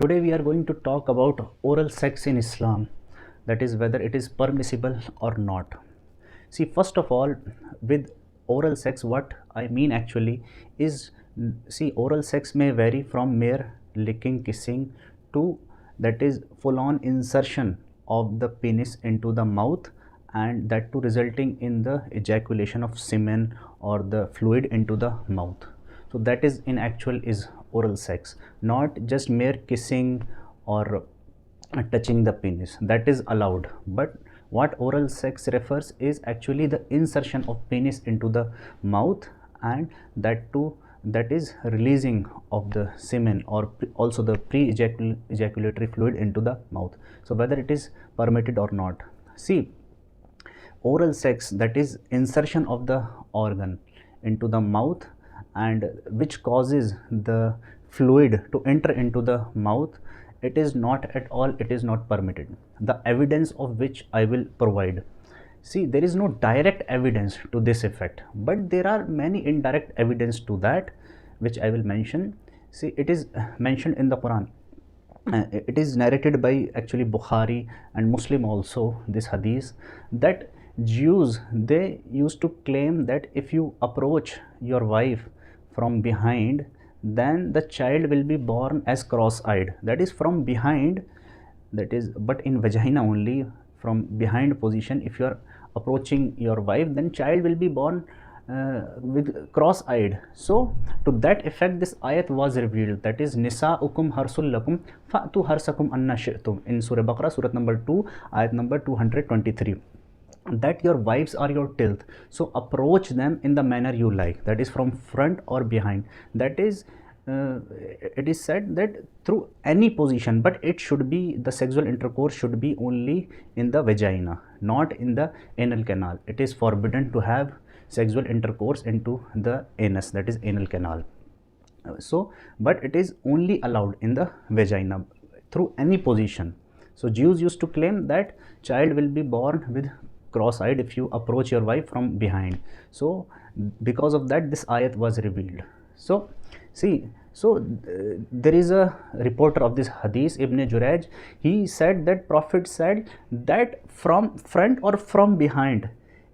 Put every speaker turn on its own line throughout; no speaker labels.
Today we are going to talk about oral sex in Islam, that is whether it is permissible or not. See, first of all, with oral sex, what I mean actually is, see, oral sex may vary from mere licking, kissing to that is full on insertion of the penis into the mouth, and that too resulting in the ejaculation of semen or the fluid into the mouth. So that is in actual is oral sex, not just mere kissing or touching the penis. That is allowed, but what oral sex refers is actually the insertion of penis into the mouth, and that too, that is releasing of the semen or also the pre-ejaculatory fluid into the mouth. So whether it is permitted or not. See, oral sex, that is insertion of the organ into the mouth, and which causes the fluid to enter into the mouth, it is not at all, it is not permitted. The evidence of which I will provide. See, there is no direct evidence to this effect, but there are many indirect evidence to that, which I will mention. See, it is mentioned in the Quran. It is narrated by actually Bukhari and Muslim also, this hadith, that Jews, they used to claim that if you approach your wife from behind, then the child will be born as cross-eyed. That is from behind, that is, but in vagina only, from behind position. If you are approaching your wife, then child will be born with cross-eyed. So to that effect, this ayat was revealed, that is nisa'ukum harsul lakum fa'tu harsakum anna shi'tum, in Surah Baqarah, Surah number 2, ayat number 223, that your wives are your tilth, so approach them in the manner you like, that is from front or behind. That is it is said that through any position, but it should be, the sexual intercourse should be only in the vagina, not in the anal canal. It is forbidden to have sexual intercourse into the anus, that is anal canal. So but it is only allowed in the vagina through any position. So Jews used to claim that child will be born with cross-eyed if you approach your wife from behind. So because of that, this ayat was revealed. So see, so there is a reporter of this hadith, Ibn Juraj. He said that Prophet said that from front or from behind,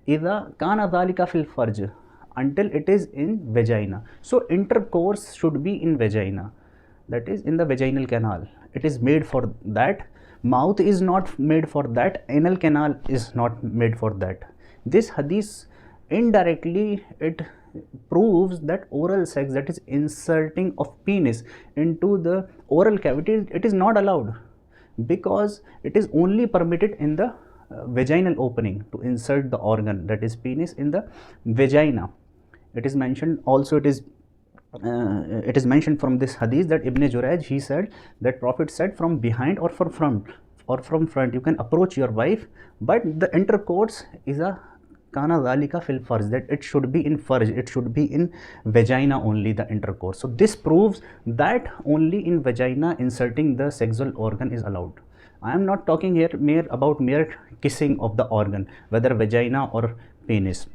إذا كان ذلك في الفرج, until it is in vagina. So intercourse should be in vagina, that is in the vaginal canal. It is made for that. Mouth is not made for that. Anal canal is not made for that. This hadith indirectly, it proves that oral sex, that is inserting of penis into the oral cavity, it is not allowed, because it is only permitted in the vaginal opening to insert the organ, that is penis, in the vagina. It is mentioned also, it is mentioned from this hadith that Ibn Juraj, he said that Prophet said from behind or from front you can approach your wife, but the intercourse is a kana dhalika fil farj, that it should be in farj, it should be in vagina only, the intercourse. So this proves that only in vagina inserting the sexual organ is allowed. I am not talking here about mere kissing of the organ, whether vagina or penis.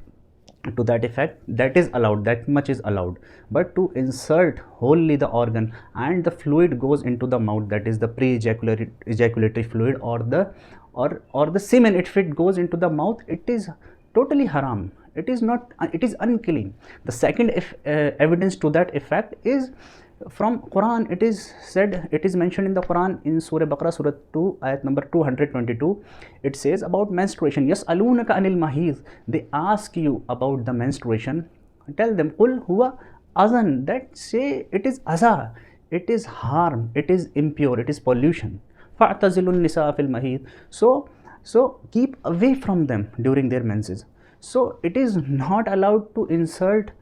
To that effect, that is allowed, that much is allowed, but to insert wholly the organ and the fluid goes into the mouth, that is the pre-ejaculatory fluid or the semen, if it goes into the mouth, it is totally haram. It is not, it is unclean. The second evidence to that effect is from Quran. It is said, it is mentioned in the Quran in Surah Baqarah, Surah 2, ayat number 222. It says about menstruation, yas'alunaka anil mahiz, they ask you about the menstruation. Tell them, qul huwa azan, that say it is aza, it is harm, it is impure, it is pollution. Fa'tazilun nisa fil mahiz, so keep away from them during their menses. So it is not allowed to insert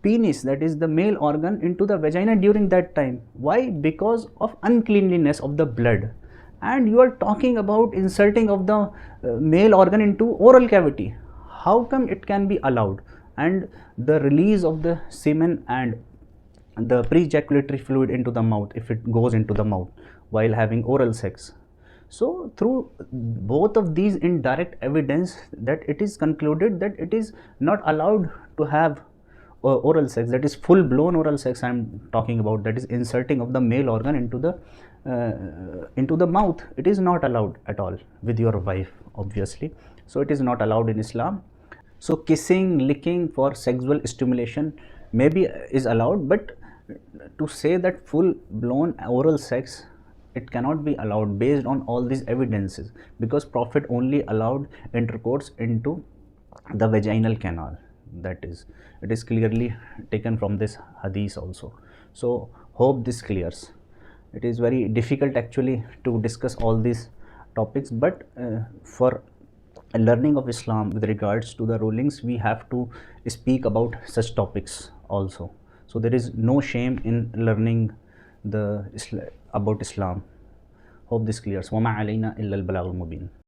penis, that is the male organ, into the vagina during that time. Why? Because of uncleanliness of the blood. And you are talking about inserting of the male organ into oral cavity. How come it can be allowed? And the release of the semen and the pre-ejaculatory fluid into the mouth, if it goes into the mouth while having oral sex. So through both of these indirect evidence, that it is concluded that it is not allowed to have oral sex, that is full blown oral sex I am talking about, that is inserting of the male organ into the into the mouth, it is not allowed at all with your wife, obviously. So it is not allowed in Islam. So kissing, licking for sexual stimulation maybe is allowed, but to say that full blown oral sex, it cannot be allowed based on all these evidences, because Prophet only allowed intercourse into the vaginal canal. That is, it is clearly taken from this hadith also. So hope this clears. It is very difficult actually to discuss all these topics, but for learning of Islam with regards to the rulings, we have to speak about such topics also. So there is no shame in learning about Islam. Hope this clears. وَمَا عَلَيْنَا إِلَّا الْبَلَاغُ الْمُبِينُ.